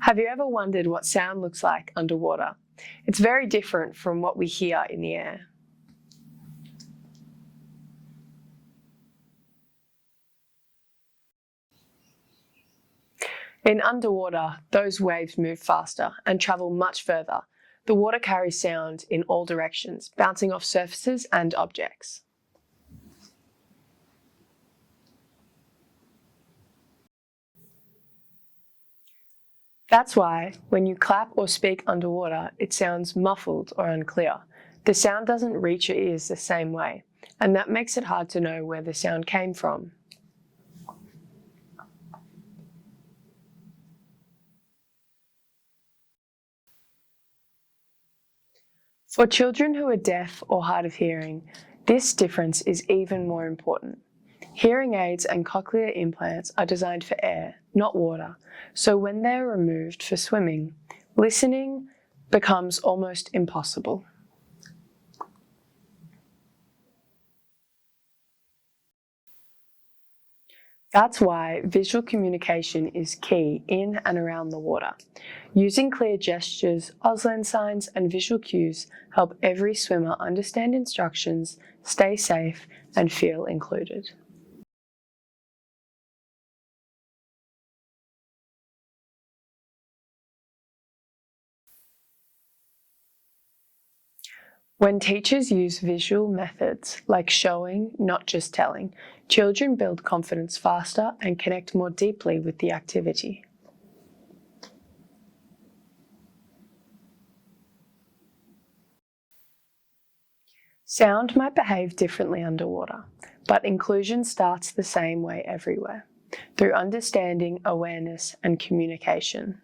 Have you ever wondered what sound looks like underwater? It's very different from what we hear in the air. In underwater, those waves move faster and travel much further. The water carries sound in all directions, bouncing off surfaces and objects. That's why, when you clap or speak underwater, it sounds muffled or unclear. The sound doesn't reach your ears the same way, and that makes it hard to know where the sound came from. For children who are deaf or hard of hearing, this difference is even more important. Hearing aids and cochlear implants are designed for air, not water, so when they're removed for swimming, listening becomes almost impossible. That's why visual communication is key in and around the water. Using clear gestures, Auslan signs, and visual cues help every swimmer understand instructions, stay safe, and feel included. When teachers use visual methods like showing, not just telling, children build confidence faster and connect more deeply with the activity. Sound might behave differently underwater, but inclusion starts the same way everywhere, through understanding, awareness, and communication.